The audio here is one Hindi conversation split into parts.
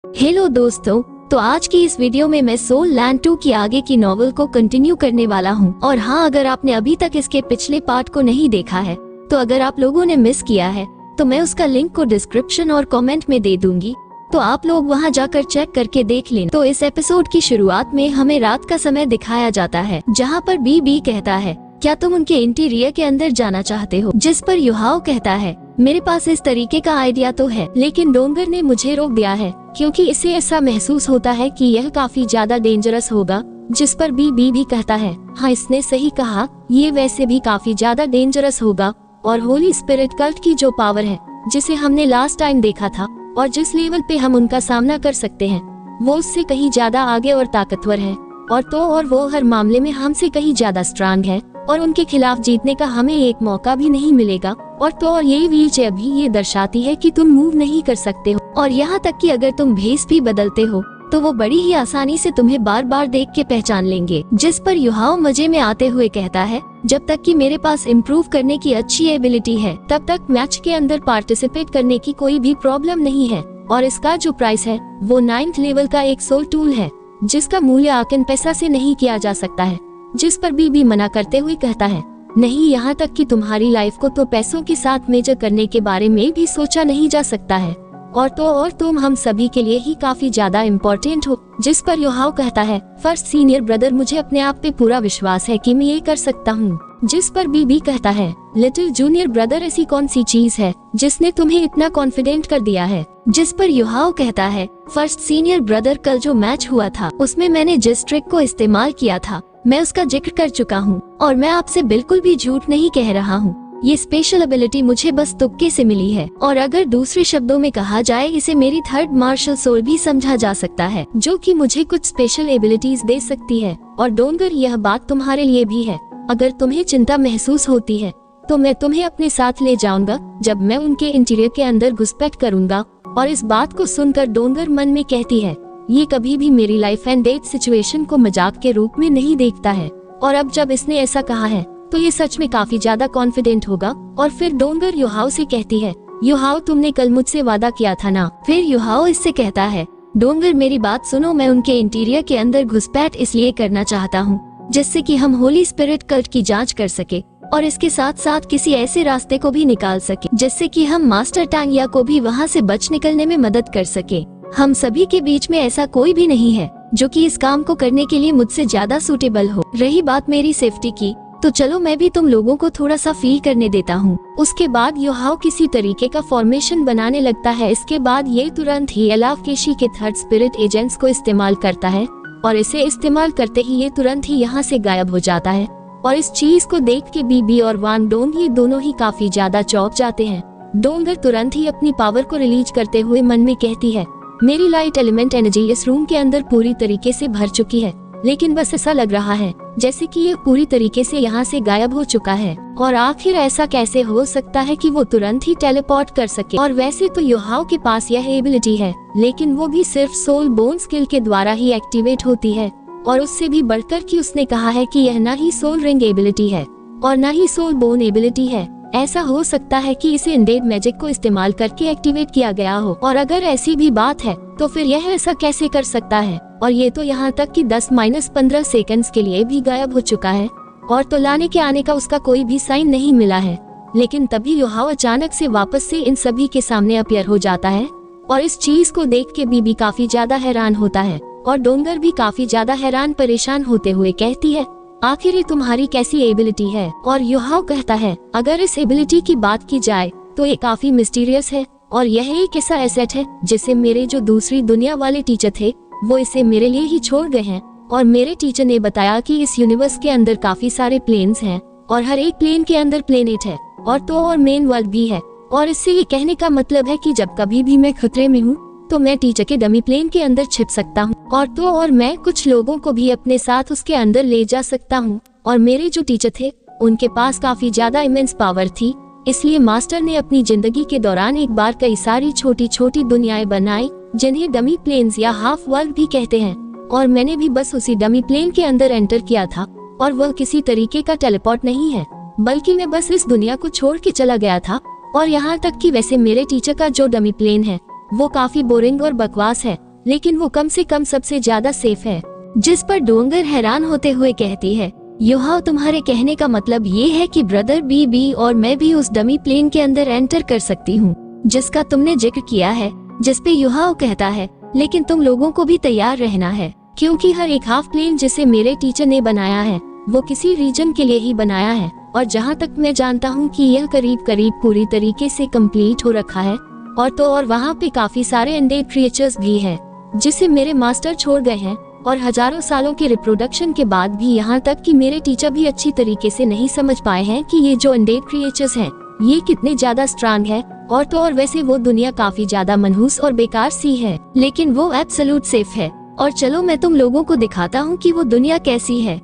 हेलो दोस्तों, तो आज की इस वीडियो में मैं सोल लैंड 2 की आगे की नॉवल को कंटिन्यू करने वाला हूं। और हाँ, अगर आपने अभी तक इसके पिछले पार्ट को नहीं देखा है तो अगर आप लोगों ने मिस किया है तो मैं उसका लिंक को डिस्क्रिप्शन और कमेंट में दे दूंगी, तो आप लोग वहां जाकर चेक करके देख लें। तो इस एपिसोड की शुरुआत में हमें रात का समय दिखाया जाता है जहाँ पर बी कहता है, क्या तुम उनके इंटीरियर के अंदर जाना चाहते हो? जिस पर युहाओ कहता है, मेरे पास इस तरीके का आइडिया तो है, लेकिन डोंगर ने मुझे रोक दिया है क्योंकि इसे ऐसा महसूस होता है कि यह काफी ज्यादा डेंजरस होगा। जिस पर बी भी कहता है, हाँ इसने सही कहा, ये वैसे भी काफी ज्यादा डेंजरस होगा और होली स्पिरिट कल्ट की जो पावर है जिसे हमने लास्ट टाइम देखा था और जिस लेवल पे हम उनका सामना कर सकते हैं वो उससे कहीं ज्यादा आगे और ताकतवर है, और वो हर मामले में हमसे कहीं ज्यादा स्ट्रांग है और उनके खिलाफ जीतने का हमें एक मौका भी नहीं मिलेगा। और ये व्हीलचेयर भी ये दर्शाती है कि तुम मूव नहीं कर सकते हो और यहाँ तक कि अगर तुम भेस भी बदलते हो तो वो बड़ी ही आसानी से तुम्हें बार बार देख के पहचान लेंगे। जिस पर युहाओ मजे में आते हुए कहता है, जब तक कि मेरे पास इम्प्रूव करने की अच्छी एबिलिटी है तब तक मैच के अंदर पार्टिसिपेट करने की कोई भी प्रॉब्लम नहीं है। और इसका जो प्राइस है वो 9th लेवल का एक सोल टूल है जिसका मूल्य आकन पैसा से नहीं किया जा सकता है। जिस पर बी मना करते हुए कहता है, नहीं, यहाँ तक कि तुम्हारी लाइफ को तो पैसों के साथ मेजर करने के बारे में भी सोचा नहीं जा सकता है और तुम हम सभी के लिए ही काफी ज्यादा इम्पोर्टेंट हो। जिस पर युहाओ कहता है, फर्स्ट सीनियर ब्रदर, मुझे अपने आप पे पूरा विश्वास है कि मैं ये कर सकता हूँ। जिस पर बी कहता है, लिटिल जूनियर ब्रदर, ऐसी कौन सी चीज है जिसने तुम्हें इतना कॉन्फिडेंट कर दिया है? जिस पर युहाओ कहता है, फर्स्ट सीनियर ब्रदर, कल जो मैच हुआ था उसमें मैंने जिस ट्रिक को इस्तेमाल किया था मैं उसका जिक्र कर चुका हूँ और मैं आपसे बिल्कुल भी झूठ नहीं कह रहा हूँ। ये स्पेशल एबिलिटी मुझे बस तुक्के से मिली है और अगर दूसरे शब्दों में कहा जाए इसे मेरी थर्ड मार्शल सोल भी समझा जा सकता है जो कि मुझे कुछ स्पेशल एबिलिटीज दे सकती है। और डोंगर, यह बात तुम्हारे लिए भी है। अगर तुम्हें चिंता महसूस होती है तो मैं तुम्हें अपने साथ ले जाऊंगा जब मैं उनके इंटीरियर के अंदर घुसपैठ करूंगा। और इस बात को सुनकर डोंगर मन में कहती है, ये कभी भी मेरी लाइफ एंड डेथ सिचुएशन को मजाक के रूप में नहीं देखता है और अब जब इसने ऐसा कहा है तो ये सच में काफी ज्यादा कॉन्फिडेंट होगा। और फिर डोंगर युहाओ से कहती है, युहाओ, तुमने कल मुझसे वादा किया था ना? फिर युहाओ इससे कहता है, डोंगर मेरी बात सुनो, मैं उनके इंटीरियर के अंदर घुसपैठ इसलिए करना चाहता हूँ जिससे कि हम होली स्पिरिट कल्ट की जांच कर सके और इसके साथ साथ किसी ऐसे रास्ते को भी निकाल सके जिससे कि हम मास्टर टांगिया को भी वहाँ से बच निकलने में मदद कर सके। हम सभी के बीच में ऐसा कोई भी नहीं है जो कि इस काम को करने के लिए मुझसे ज्यादा सूटेबल हो। रही बात मेरी सेफ्टी की, तो चलो मैं भी तुम लोगों को थोड़ा सा फील करने देता हूँ। उसके बाद युहाओ किसी तरीके का फॉर्मेशन बनाने लगता है। इसके बाद ये तुरंत ही अलावकेशी के थर्ड स्पिरिट एजेंट्स को इस्तेमाल करता है और इसे इस्तेमाल करते ही ये तुरंत ही यहाँ से गायब हो जाता है। और इस चीज को देख के बी और वान डोंग ये दोनों ही काफी ज्यादा चौंक जाते हैं। डोंगर तुरंत ही अपनी पावर को रिलीज करते हुए मन में कहती है, मेरी लाइट एलिमेंट एनर्जी इस रूम के अंदर पूरी तरीके से भर चुकी है, लेकिन बस ऐसा लग रहा है जैसे कि ये पूरी तरीके से यहाँ से गायब हो चुका है। और आखिर ऐसा कैसे हो सकता है कि वो तुरंत ही टेलीपोर्ट कर सके? और वैसे तो युहाओ के पास यह एबिलिटी है, लेकिन वो भी सिर्फ सोल बोन स्किल के द्वारा ही एक्टिवेट होती है और उससे भी बढ़कर कि उसने कहा है कि यह न ही सोल रिंग एबिलिटी है और न ही सोल बोन एबिलिटी है। ऐसा हो सकता है कि इसे अनडेड मैजिक को इस्तेमाल करके एक्टिवेट किया गया हो, और अगर ऐसी भी बात है तो फिर यह ऐसा कैसे कर सकता है? और ये तो यहाँ तक कि 10-15 सेकंड्स के लिए भी गायब हो चुका है और तो लाने के आने का उसका कोई भी साइन नहीं मिला है। लेकिन तभी युहाओ अचानक से वापस से इन सभी के सामने अपीयर हो जाता है और इस चीज को देख के बी काफी ज्यादा हैरान होता है और डोंगर भी काफी ज्यादा हैरान परेशान होते हुए कहती है, आखिर ये तुम्हारी कैसी एबिलिटी है? और युहाओ कहता है, अगर इस एबिलिटी की बात की जाए तो ये काफी मिस्टीरियस है और यह एक ऐसा एसेट है जिसे मेरे जो दूसरी दुनिया वाले टीचर थे वो इसे मेरे लिए ही छोड़ गए हैं। और मेरे टीचर ने बताया कि इस यूनिवर्स के अंदर काफी सारे प्लेन्स हैं और हर एक प्लेन के अंदर प्लेनेट है और मेन वर्ल्ड भी है। और इससे ये कहने का मतलब है कि जब कभी भी मैं खतरे में हूँ तो मैं टीचर के डमी प्लेन के अंदर छिप सकता हूँ और मैं कुछ लोगों को भी अपने साथ उसके अंदर ले जा सकता हूँ। और मेरे जो टीचर थे उनके पास काफी ज्यादा इमेंस पावर थी, इसलिए मास्टर ने अपनी जिंदगी के दौरान एक बार कई सारी छोटी छोटी दुनियाएं बनाई जिन्हें डमी प्लेन्स या हाफ वर्ल्ड भी कहते हैं। और मैंने भी बस उसी डमी प्लेन के अंदर एंटर किया था और वह किसी तरीके का टेलीपोर्ट नहीं है, बल्कि मैं बस इस दुनिया को छोड़ के चला गया था। और यहाँ तक कि वैसे मेरे टीचर का जो डमी प्लेन है वो काफी बोरिंग और बकवास है लेकिन वो कम से कम सबसे ज्यादा सेफ है। जिस पर डोंगर हैरान होते हुए कहती है, युहाओ तुम्हारे कहने का मतलब ये है कि ब्रदर बीबी और मैं भी उस डमी प्लेन के अंदर एंटर कर सकती हूँ जिसका तुमने जिक्र किया है। जिस पे युहाओ कहता है, लेकिन तुम लोगों को भी तैयार रहना है, क्योंकि हर एक हाफ प्लेन जिसे मेरे टीचर ने बनाया है वो किसी रीजन के लिए ही बनाया है, और जहाँ तक मैं जानता हूँ कि यह करीब करीब पूरी तरीके से कंप्लीट हो रखा है। और वहाँ पे काफी सारे एंडेड क्रिएचर्स भी हैं जिसे मेरे मास्टर छोड़ गए हैं, और हजारों सालों के रिप्रोडक्शन के बाद भी यहाँ तक कि मेरे टीचर भी अच्छी तरीके से नहीं समझ पाए हैं कि ये जो अनडेड क्रिएचर्स हैं ये कितने ज्यादा स्ट्रांग है। और वैसे वो दुनिया काफी ज्यादा मनहूस और बेकार सी है, लेकिन वो एब्सोल्यूट सेफ है। और चलो मैं तुम लोगों को दिखाता हूँ कि वो दुनिया कैसी है।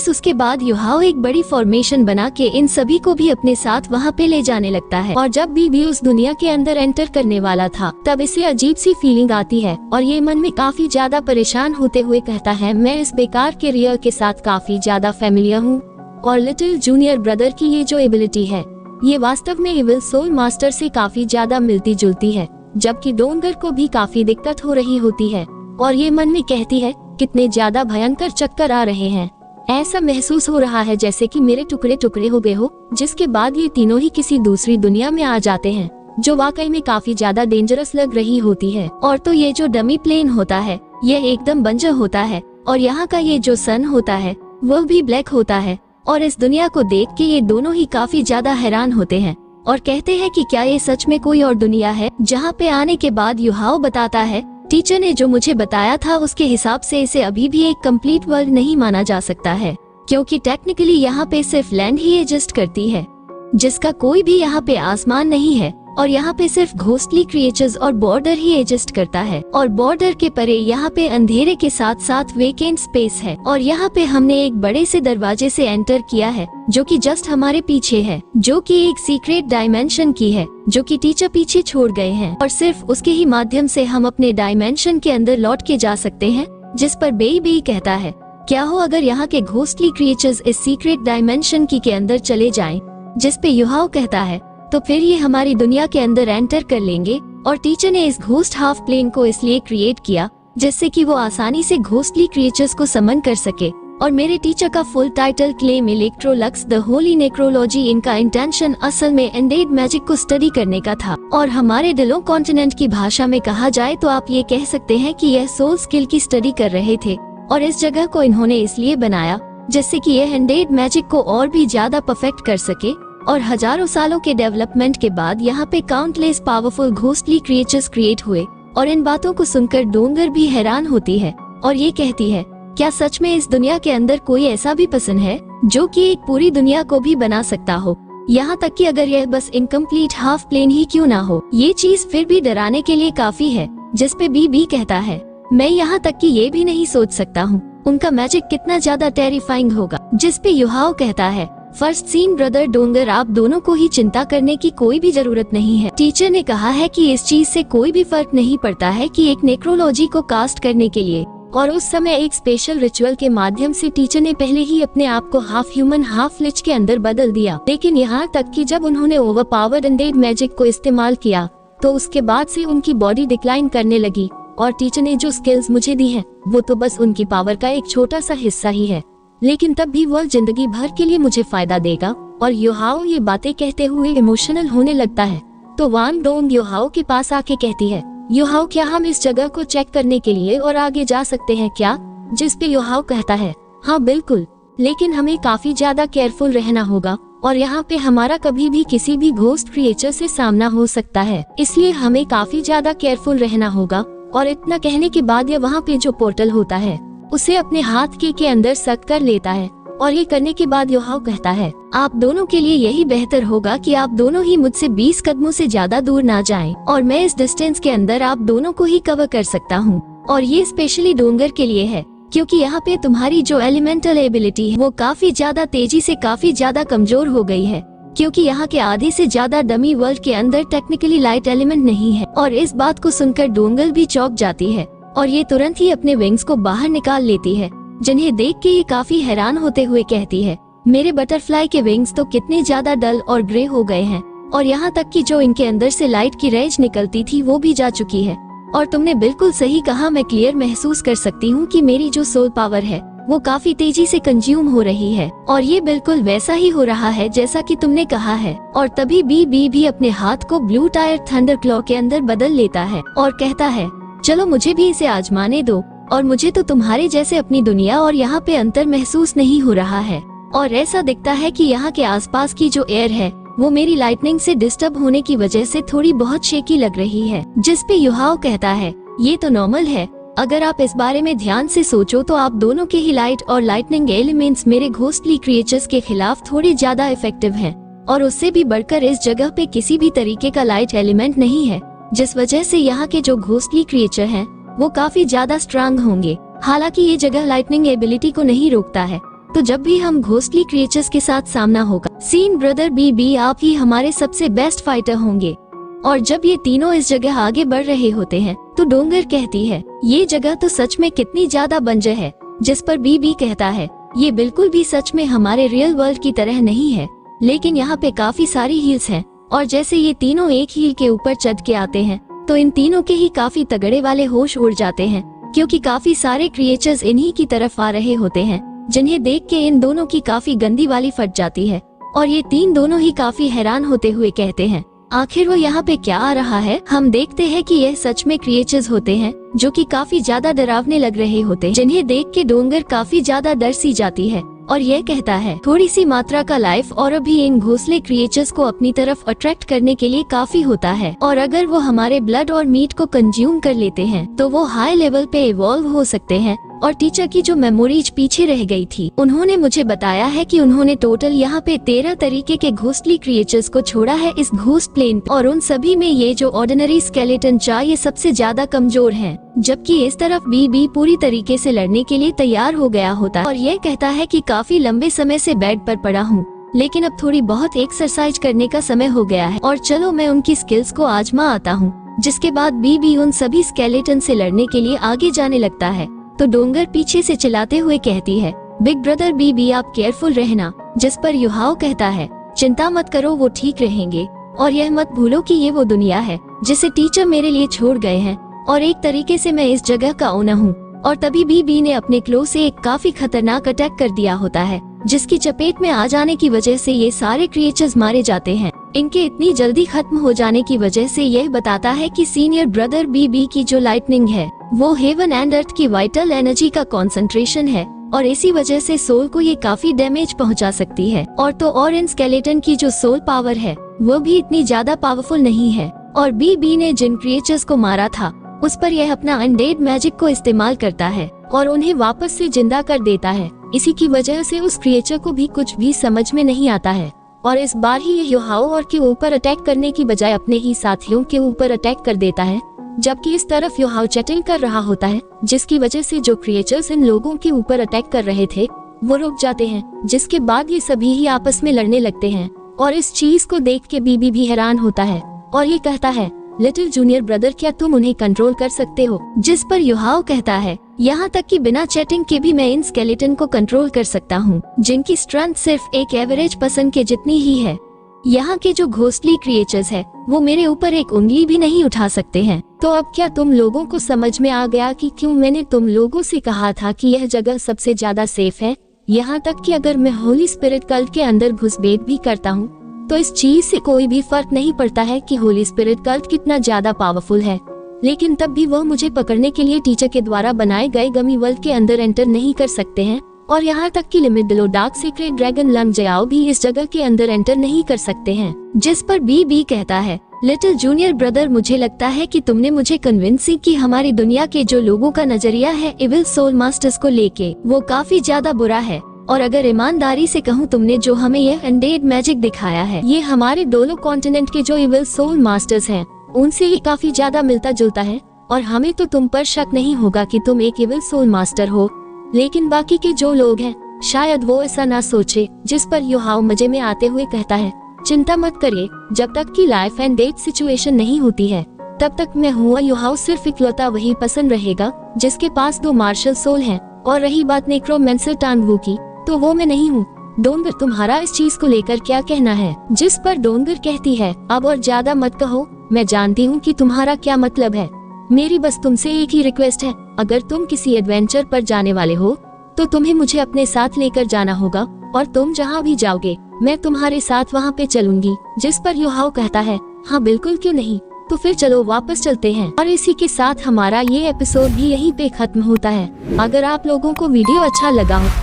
उसके बाद युहाओ एक बड़ी फॉर्मेशन बना के इन सभी को भी अपने साथ वहाँ पे ले जाने लगता है। और जब बीबी उस दुनिया के अंदर एंटर करने वाला था तब इसे अजीब सी फीलिंग आती है, और ये मन में काफी ज्यादा परेशान होते हुए कहता है, मैं इस बेकार के रियर के साथ काफी ज्यादा फैमिलियर हूँ, और लिटिल जूनियर ब्रदर की ये जो एबिलिटी है ये वास्तव में इविल सोल मास्टर से काफी ज्यादा मिलती जुलती है। जबकि डोंगर को भी काफी दिक्कत हो रही होती है, और ये मन में कहती है, कितने ज्यादा भयंकर चक्कर आ रहे हैं। ऐसा महसूस हो रहा है जैसे कि मेरे टुकड़े टुकड़े हो गए हो। जिसके बाद ये तीनों ही किसी दूसरी दुनिया में आ जाते हैं, जो वाकई में काफी ज्यादा डेंजरस लग रही होती है। और तो ये जो डमी प्लेन होता है यह एकदम बंजर होता है, और यहाँ का ये जो सन होता है वह भी ब्लैक होता है। और इस दुनिया को देख के ये दोनों ही काफी ज्यादा हैरान होते हैं और कहते हैं कि क्या ये सच में कोई और दुनिया है। जहाँ पे आने के बाद युहाओ बताता है, टीचर ने जो मुझे बताया था उसके हिसाब से इसे अभी भी एक कंप्लीट वर्ल्ड नहीं माना जा सकता है, क्योंकि टेक्निकली यहाँ पे सिर्फ लैंड ही एग्जिस्ट करती है, जिसका कोई भी यहाँ पे आसमान नहीं है, और यहाँ पे सिर्फ घोस्टली क्रिएचर्स और बॉर्डर ही एग्जिस्ट करता है। और बॉर्डर के परे यहाँ पे अंधेरे के साथ साथ वेकेंट स्पेस है। और यहाँ पे हमने एक बड़े से दरवाजे से एंटर किया है जो कि जस्ट हमारे पीछे है, जो कि एक सीक्रेट डायमेंशन की है जो कि टीचर पीछे छोड़ गए हैं, और सिर्फ उसके ही माध्यम से हम अपने डायमेंशन के अंदर लौट के जा सकते हैं। जिस पर बेई कहता है, क्या हो अगर यहाँ के घोस्टली क्रिएचर्स इस सीक्रेट डायमेंशन की के अंदर चले जाएं? जिस पे युहाओ कहता है, तो फिर ये हमारी दुनिया के अंदर एंटर कर लेंगे। और टीचर ने इस घोस्ट हाफ प्लेन को इसलिए क्रिएट किया जिससे कि वो आसानी से घोस्टली क्रिएचर्स को समन कर सके। और मेरे टीचर का full title claim Electrolux the holy necrology. इनका इंटेंशन असल में एंडेड मैजिक को स्टडी करने का था, और हमारे दिलों कॉन्टिनेंट की भाषा में कहा जाए तो आप ये कह सकते हैं कि यह सोल स्किल की स्टडी कर रहे थे। और इस जगह को इन्होंने इसलिए बनाया जिससे कि यह एंडेड मैजिक को और भी ज्यादा परफेक्ट कर सके। और हजारों सालों के डेवलपमेंट के बाद यहाँ पे countless powerful ghostly creatures create हुए। और इन बातों को सुनकर डोंगर भी हैरान होती है और ये कहती है, क्या सच में इस दुनिया के अंदर कोई ऐसा भी पर्सन है जो कि एक पूरी दुनिया को भी बना सकता हो? यहाँ तक कि अगर यह बस इनकम्प्लीट हाफ प्लेन ही क्यों ना हो, ये चीज फिर भी डराने के लिए काफी है। जिस पे बी कहता है, मैं यहाँ तक कि ये भी नहीं सोच सकता हूँ उनका मैजिक कितना ज्यादा टेरिफाइंग होगा। जिस पे युहाओ कहता है, फर्स्ट सीन ब्रदर डोंगर, आप दोनों को ही चिंता करने की कोई भी जरूरत नहीं है। टीचर ने कहा है कि इस चीज से कोई भी फर्क नहीं पड़ता है कि एक नेक्रोलॉजी को कास्ट करने के लिए, और उस समय एक स्पेशल रिचुअल के माध्यम से टीचर ने पहले ही अपने आप को हाफ ह्यूमन हाफ लिच के अंदर बदल दिया। लेकिन यहाँ तक कि जब उन्होंने ओवर पावर्ड एंडेड मैजिक को इस्तेमाल किया तो उसके बाद से उनकी बॉडी डिक्लाइन करने लगी, और टीचर ने जो स्किल्स मुझे दी है वो तो बस उनकी पावर का एक छोटा सा हिस्सा ही है, लेकिन तब भी वह जिंदगी भर के लिए मुझे फायदा देगा। और युहाओ ये बातें कहते हुए इमोशनल होने लगता है। तो वान डोंग युहाओ के पास आके कहती है, युहाओ क्या हम इस जगह को चेक करने के लिए और आगे जा सकते हैं क्या? जिस पे युहाओ कहता है, हाँ बिल्कुल, लेकिन हमें काफी ज्यादा केयरफुल रहना होगा, और यहाँ पे हमारा कभी भी किसी भी घोस्ट क्रिएचर से सामना हो सकता है, इसलिए हमें काफी ज्यादा केयरफुल रहना होगा। और इतना कहने के बाद यह वहाँ पे जो पोर्टल होता है उसे अपने हाथ के अंदर सक कर लेता है, और ये करने के बाद युहाओ कहता है, आप दोनों के लिए यही बेहतर होगा कि आप दोनों ही मुझसे 20 कदमों से ज्यादा दूर ना जाएं, और मैं इस डिस्टेंस के अंदर आप दोनों को ही कवर कर सकता हूँ। और ये स्पेशली डोंगर के लिए है, क्योंकि यहाँ पे तुम्हारी जो एलिमेंटल एबिलिटी है वो काफी ज्यादा तेजी से काफी ज्यादा कमजोर हो गई है, क्योंकि यहाँ के आधे से ज्यादा डमी वर्ल्ड के अंदर टेक्निकली लाइट एलिमेंट नहीं है। और इस बात को सुनकर डोंगल भी चौंक जाती है, और ये तुरंत ही अपने विंग्स को बाहर निकाल लेती है, जिन्हें देख के ये काफी हैरान होते हुए कहती है, मेरे बटरफ्लाई के विंग्स तो कितने ज्यादा डल और ग्रे हो गए हैं, और यहाँ तक कि जो इनके अंदर से लाइट की रेज निकलती थी वो भी जा चुकी है। और तुमने बिल्कुल सही कहा, मैं क्लियर महसूस कर सकती हूँ कि मेरी जो सोल पावर है वो काफी तेजी से कंज्यूम हो रही है, और ये बिल्कुल वैसा ही हो रहा है जैसा कि तुमने कहा है। और तभी बीबी भी अपने हाथ को ब्लू टायर थंडर क्लॉ के अंदर बदल लेता है और कहता है, चलो मुझे भी इसे आजमाने दो, और मुझे तो तुम्हारे जैसे अपनी दुनिया और यहाँ पे अंतर महसूस नहीं हो रहा है। और ऐसा दिखता है कि यहाँ के आसपास की जो एयर है वो मेरी लाइटनिंग से डिस्टर्ब होने की वजह से थोड़ी बहुत शेकी लग रही है। जिस पे युहाओ कहता है, ये तो नॉर्मल है, अगर आप इस बारे में ध्यान से सोचो तो आप दोनों के ही लाइट और लाइटनिंग एलिमेंट्स मेरे घोस्टली क्रिएचर्स के खिलाफ थोड़ी ज्यादा इफेक्टिव हैं, और उससे भी बढ़कर इस जगह पे किसी भी तरीके का लाइट एलिमेंट नहीं है, जिस वजह से यहाँ के जो घोस्टली क्रिएचर हैं वो काफी ज्यादा स्ट्रांग होंगे। हालांकि ये जगह लाइटनिंग एबिलिटी को नहीं रोकता है, तो जब भी हम घोस्टली क्रिएचर्स के साथ सामना होगा, सीन ब्रदर बीबी आप ही हमारे सबसे बेस्ट फाइटर होंगे। और जब ये तीनों इस जगह आगे बढ़ रहे होते हैं तो डोंगर कहती है, ये जगह तो सच में कितनी ज्यादा बंजर है। जिस पर बीबी कहता है, ये बिल्कुल भी सच में हमारे रियल वर्ल्ड की तरह नहीं है, लेकिन यहाँ पे काफी सारी हील्स हैं, और जैसे ये तीनों एक हील के ऊपर चढ़ के आते हैं तो इन तीनों के ही काफी तगड़े वाले होश उड़ जाते हैं, क्योंकि काफी सारे क्रिएचर्स इन्हीं की तरफ आ रहे होते हैं, जिन्हें देख के इन दोनों की काफी गंदी वाली फट जाती है। और ये तीन दोनों ही काफी हैरान होते हुए कहते हैं, आखिर वो यहाँ पे क्या आ रहा है। हम देखते हैं कि यह सच में क्रिएचर्स होते हैं जो कि काफी ज्यादा डरावने लग रहे होते हैं, जिन्हें देख के डोंगर काफी ज्यादा डर सी जाती है और यह कहता है, थोड़ी सी मात्रा का लाइफ और अभी इन घोंसले क्रिएचर्स को अपनी तरफ अट्रैक्ट करने के लिए काफी होता है, और अगर वो हमारे ब्लड और मीट को कंज्यूम कर लेते हैं तो वो हाई लेवल पे इवॉल्व हो सकते हैं। और टीचर की जो मेमोरीज पीछे रह गई थी, उन्होंने मुझे बताया है कि उन्होंने टोटल यहाँ पे 13 तरीके के घोस्टली क्रिएचर्स को छोड़ा है इस घोस्ट प्लेन पे, और उन सभी में ये जो ऑर्डिनरी स्केलेटन ये सबसे ज्यादा कमजोर हैं, जबकि इस तरफ बीबी पूरी तरीके से लड़ने के लिए तैयार हो गया होता है और ये कहता है कि काफी लंबे समय से बेड पर पड़ा हूँ, लेकिन अब थोड़ी बहुत एक्सरसाइज करने का समय हो गया है और चलो मैं उनकी स्किल्स को आजमा आता हूँ। जिसके बाद बीबी उन सभी स्केलेटन से लड़ने के लिए आगे जाने लगता है, तो डोंगर पीछे से चिल्लाते हुए कहती है, बिग ब्रदर बीबी आप केयरफुल रहना। जिस पर युहाओ कहता है, चिंता मत करो, वो ठीक रहेंगे, और यह मत भूलो कि ये वो दुनिया है जिसे टीचर मेरे लिए छोड़ गए हैं, और एक तरीके से मैं इस जगह का ओनर हूँ। और तभी बीबी ने अपने क्लो से एक काफी खतरनाक अटैक कर दिया होता है, जिसकी चपेट में आ जाने की वजह से ये सारे क्रिएचर्स मारे जाते हैं। इनके इतनी जल्दी खत्म हो जाने की वजह से यह बताता है कि सीनियर ब्रदर बीबी की जो लाइटनिंग है वो हेवन एंड अर्थ की वाइटल एनर्जी का कंसंट्रेशन है, और इसी वजह से सोल को ये काफी डैमेज पहुंचा सकती है। और तो और इन स्केलेटन की जो सोल पावर है वो भी इतनी ज्यादा पावरफुल नहीं है, और बीबी ने जिन क्रिएचर्स को मारा था उस पर यह अपना अनडेड मैजिक को इस्तेमाल करता है और उन्हें वापस से जिंदा कर देता है। इसी की वजह से उस क्रिएचर को भी कुछ भी समझ में नहीं आता है, और इस बार ही ये युहाओ और के ऊपर अटैक करने की बजाय अपने ही साथियों के ऊपर अटैक कर देता है, जबकि इस तरफ युहाओ चैटिंग कर रहा होता है, जिसकी वजह से जो क्रिएचर्स इन लोगों के ऊपर अटैक कर रहे थे वो रुक जाते हैं। जिसके बाद ये सभी ही आपस में लड़ने लगते हैं, और इस चीज को देख के बीबी भी हैरान होता है और ये कहता है, लिटिल जूनियर ब्रदर क्या तुम उन्हें कंट्रोल कर सकते हो। जिस पर युहाओ कहता है, यहाँ तक कि बिना चैटिंग के भी मैं इन स्केलेटन को कंट्रोल कर सकता हूँ, जिनकी स्ट्रेंथ सिर्फ एक एवरेज पर्सन के जितनी ही है। यहाँ के जो घोस्टली क्रिएचर्स है वो मेरे ऊपर एक उंगली भी नहीं उठा सकते हैं। तो अब क्या तुम लोगों को समझ में आ गया कि क्यों मैंने तुम लोगों से कहा था कि यह जगह सबसे ज्यादा सेफ है। यहाँ तक कि अगर मैं होली स्पिरिट कल्ट के अंदर घुसपैठ भी करता हूँ तो इस चीज से कोई भी फर्क नहीं पड़ता है कि होली स्पिरिट कल्ट कितना ज्यादा पावरफुल है, लेकिन तब भी वह मुझे पकड़ने के लिए टीचर के द्वारा बनाए गए गमी वर्ल्ड के अंदर एंटर नहीं कर सकते हैं। और यहाँ तक कि limit below dark secret dragon लंग जयाओ भी इस जगह के अंदर एंटर नहीं कर सकते हैं। जिस पर बीबी कहता है, लिटिल जूनियर ब्रदर मुझे लगता है कि तुमने मुझे कन्विंसिंग की हमारी दुनिया के जो लोगों का नजरिया है इविल सोल मास्टर्स को लेके वो काफी ज्यादा बुरा है, और अगर ईमानदारी से कहूँ तुमने जो हमें यह अनडेड मैजिक दिखाया है ये हमारे दोनों कॉन्टिनेंट के जो इविल सोल मास्टर्स हैं उनसे ही काफी ज्यादा मिलता जुलता है, और हमें तो तुम पर शक नहीं होगा कि तुम एक इविल सोल मास्टर हो, लेकिन बाकी के जो लोग हैं शायद वो ऐसा ना सोचे। जिस पर युहाओ मजे में आते हुए कहता है, चिंता मत करिए, जब तक की लाइफ एंड डेथ सिचुएशन नहीं होती है तब तक मैं हूँ। युहाओ सिर्फ इकलौता वही पसंद रहेगा जिसके पास 2 मार्शल सोल हैं, और रही बात नेक्रोमेंसर टांगवू की तो वो मैं नहीं हूँ। डोंगर तुम्हारा इस चीज को लेकर क्या कहना है। जिस पर डोंगर कहती है, अब और ज्यादा मत कहो, मैं जानती हूँ कि तुम्हारा क्या मतलब है। मेरी बस तुमसे एक ही रिक्वेस्ट है, अगर तुम किसी एडवेंचर पर जाने वाले हो तो तुम्हें मुझे अपने साथ लेकर जाना होगा, और तुम जहाँ भी जाओगे मैं तुम्हारे साथ वहाँ पे चलूंगी। जिस पर युहाओ कहता है, हाँ बिल्कुल क्यों नहीं, तो फिर चलो वापस चलते हैं। और इसी के साथ हमारा ये एपिसोड भी यहीं पे खत्म होता है। अगर आप लोगों को वीडियो अच्छा लगा हो